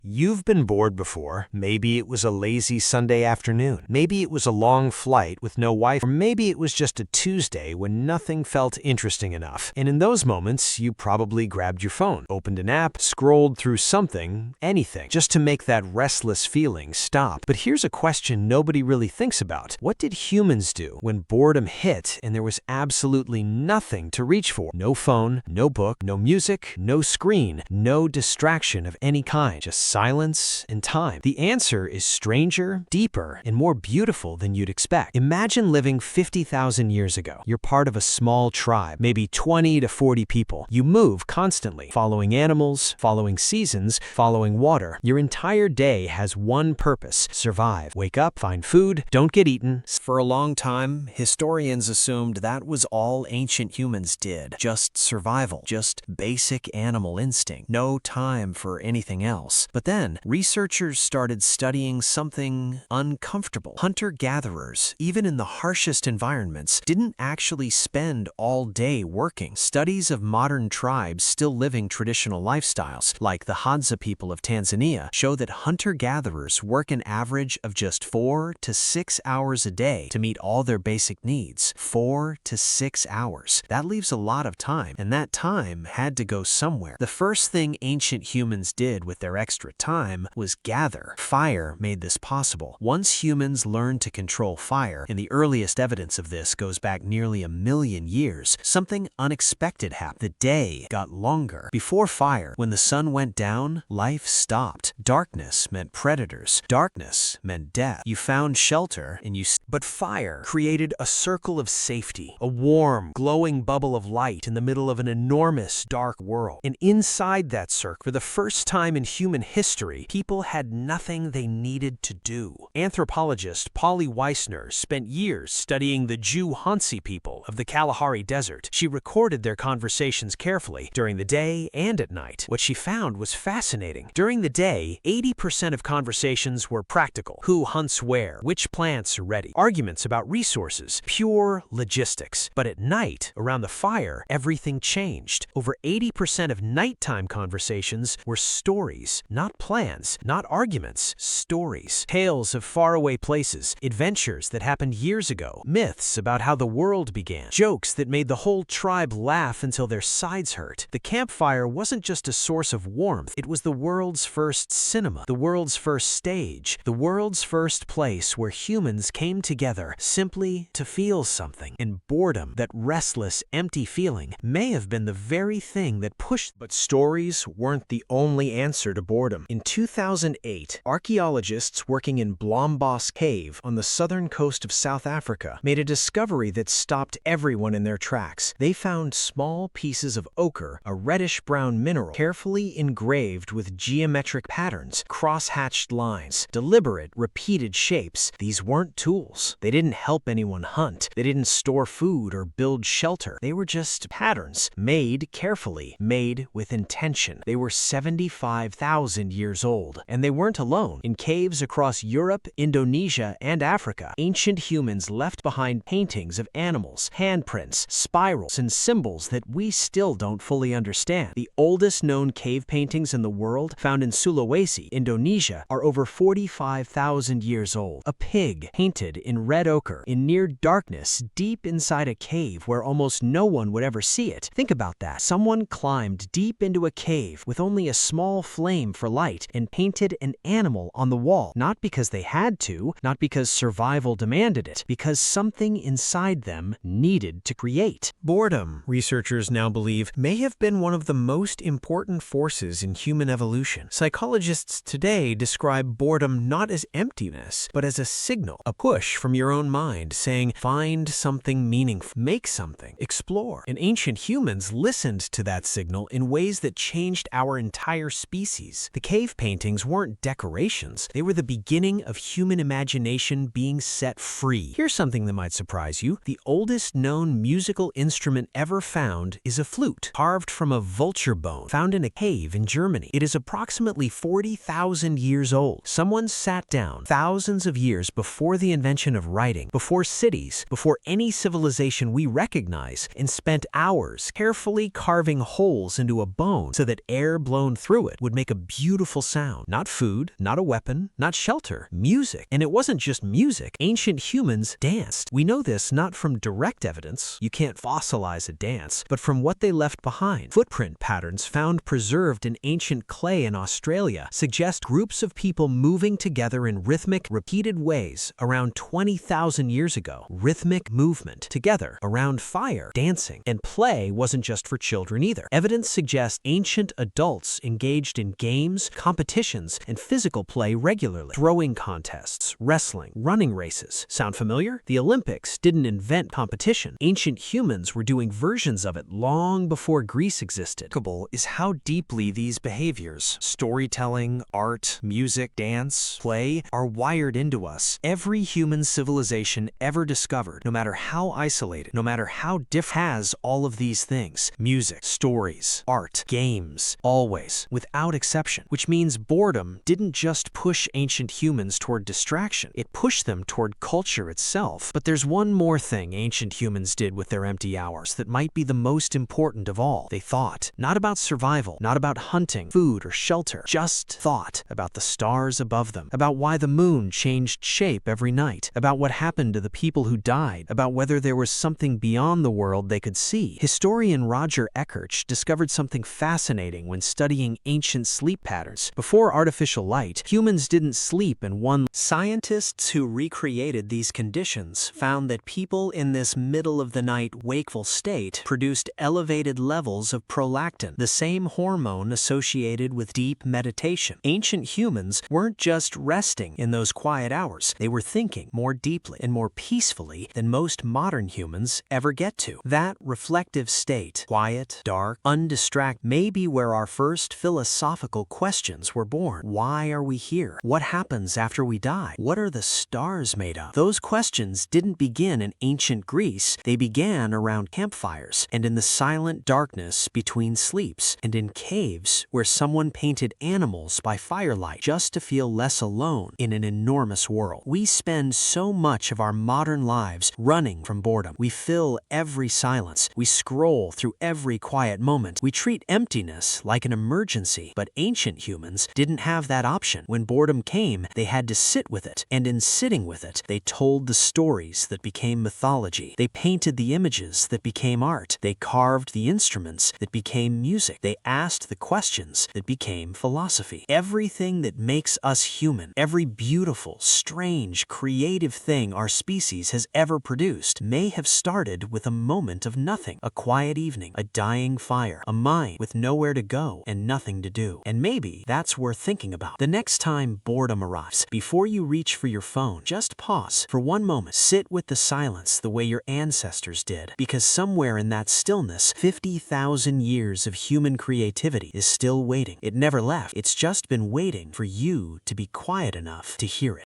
You've been bored before. Maybe it was a lazy Sunday afternoon. Maybe it was a long flight with no Wi-Fi. Or maybe it was just a Tuesday when nothing felt interesting enough. And in those moments, you probably grabbed your phone, opened an app, scrolled through something, anything, just to make that restless feeling stop. But here's a question nobody really thinks about. What did humans do when boredom hit and there was absolutely nothing to reach for? No phone, no book, no music, no screen, no distraction of any kind, just silence and time. The answer is stranger, deeper, and more beautiful than you'd expect. Imagine living 50,000 years ago. You're part of a small tribe, maybe 20 to 40 people. You move constantly, following animals, following seasons, following water. Your entire day has one purpose: survive. Wake up, find food, don't get eaten. For a long time, historians assumed that was all ancient humans did. Just survival, just basic animal instinct. No time for anything else. But then, researchers started studying something uncomfortable. Hunter-gatherers, even in the harshest environments, didn't actually spend all day working. Studies of modern tribes still living traditional lifestyles, like the Hadza people of Tanzania, show that hunter-gatherers work an average of just 4 to 6 hours a day to meet all their basic needs. 4 to 6 hours. That leaves a lot of time, and that time had to go somewhere. The first thing ancient humans did with their extra time was gather. Fire made this possible. Once humans learned to control fire, and the earliest evidence of this goes back nearly 1,000,000 years, something unexpected happened. The day got longer. Before fire, when the sun went down, life stopped. Darkness meant predators. Darkness meant death. You found shelter, and But fire created a circle of safety, a warm, glowing bubble of light in the middle of an enormous, dark world. And inside that circle, for the first time in human history, people had nothing they needed to do. Anthropologist Polly Weissner spent years studying the Jew-Hansi people of the Kalahari Desert. She recorded their conversations carefully during the day and at night. What she found was fascinating. During the day, 80% of conversations were practical. Who hunts where? Which plants are ready? Arguments about resources. Pure logistics. But at night, around the fire, everything changed. Over 80% of nighttime conversations were stories, not plans, not arguments, stories. Tales of faraway places, adventures that happened years ago, myths about how the world began, jokes that made the whole tribe laugh until their sides hurt. The campfire wasn't just a source of warmth, it was the world's first cinema, the world's first stage, the world's first place where humans came together simply to feel something. And boredom, that restless, empty feeling, may have been the very thing that pushed. But stories weren't the only answer to boredom. In 2008, archaeologists working in Blombos Cave on the southern coast of South Africa made a discovery that stopped everyone in their tracks. They found small pieces of ochre, a reddish-brown mineral, carefully engraved with geometric patterns, cross-hatched lines, deliberate, repeated shapes. These weren't tools. They didn't help anyone hunt. They didn't store food or build shelter. They were just patterns, made carefully, made with intention. They were 75,000 years old, and they weren't alone. In caves across Europe, Indonesia, and Africa, ancient humans left behind paintings of animals, handprints, spirals, and symbols that we still don't fully understand. The oldest known cave paintings in the world, found in Sulawesi, Indonesia, are over 45,000 years old. A pig painted in red ochre in near darkness deep inside a cave where almost no one would ever see it. Think about that. Someone climbed deep into a cave with only a small flame for light and painted an animal on the wall, not because they had to, not because survival demanded it, because something inside them needed to create. Boredom, researchers now believe, may have been one of the most important forces in human evolution. Psychologists today describe boredom not as emptiness, but as a signal, a push from your own mind saying, find something meaningful, make something, explore. And ancient humans listened to that signal in ways that changed our entire species. The cave paintings weren't decorations. They were the beginning of human imagination being set free. Here's something that might surprise you. The oldest known musical instrument ever found is a flute, carved from a vulture bone, found in a cave in Germany. It is approximately 40,000 years old. Someone sat down thousands of years before the invention invention of writing, before cities, before any civilization we recognize, and spent hours carefully carving holes into a bone so that air blown through it would make a beautiful sound. Not food, not a weapon, not shelter, music. And it wasn't just music. Ancient humans danced. We know this not from direct evidence, you can't fossilize a dance, but from what they left behind. Footprint patterns found preserved in ancient clay in Australia suggest groups of people moving together in rhythmic, repeated ways around 20,000 years ago. Rhythmic movement, together, around fire, dancing. And play wasn't just for children either. Evidence suggests ancient adults engaged in games, competitions, and physical play regularly. Throwing contests, wrestling, running races. Sound familiar? The Olympics didn't invent competition. Ancient humans were doing versions of it long before Greece existed. Is how deeply these behaviors, storytelling, art, music, dance, play, are wired into us. Every human civilization ever discovered, no matter how isolated, no matter how different, has all of these things. Music, stories, art, games, always, without exception. Which means boredom didn't just push ancient humans toward distraction, it pushed them toward culture itself. But there's one more thing ancient humans did with their empty hours that might be the most important of all. They thought. Not about survival, not about hunting, food, or shelter. Just thought about the stars above them, about why the moon changed shape every night, about what happened to the people who died, about whether there was something beyond the world they could see. Historian Roger Eckertz discovered something fascinating when studying ancient sleep patterns. Before artificial light, humans didn't sleep in one. Scientists who recreated these conditions found that people in this middle-of-the-night wakeful state produced elevated levels of prolactin, the same hormone associated with deep meditation. Ancient humans weren't just resting in those quiet hours. They were thinking more deeply and more peacefully than most modern humans ever get to. That reflective state, quiet, dark, undistracted, may be where our first philosophical questions were born. Why are we here? What happens after we die? What are the stars made of? Those questions didn't begin in ancient Greece. They began around campfires and in the silent darkness between sleeps, and in caves where someone painted animals by firelight just to feel less alone in an enormous world. We spend so much of our modern lives running from boredom. We fill every silence. We scroll through every quiet moment. We treat emptiness like an emergency. But ancient humans didn't have that option. When boredom came, they had to sit with it. And in sitting with it, they told the stories that became mythology. They painted the images that became art. They carved the instruments that became music. They asked the questions that became philosophy. Everything that makes us human, every beautiful, strange, creative thing our species has ever produced may have started with a moment of nothing, a quiet evening, a dying fire, a mind with nowhere to go and nothing to do. And maybe that's worth thinking about. The next time boredom arrives, before you reach for your phone, just pause for one moment. Sit with the silence the way your ancestors did, because somewhere in that stillness, 50,000 years of human creativity is still waiting. It never left. It's just been waiting for you to be quiet enough to hear it.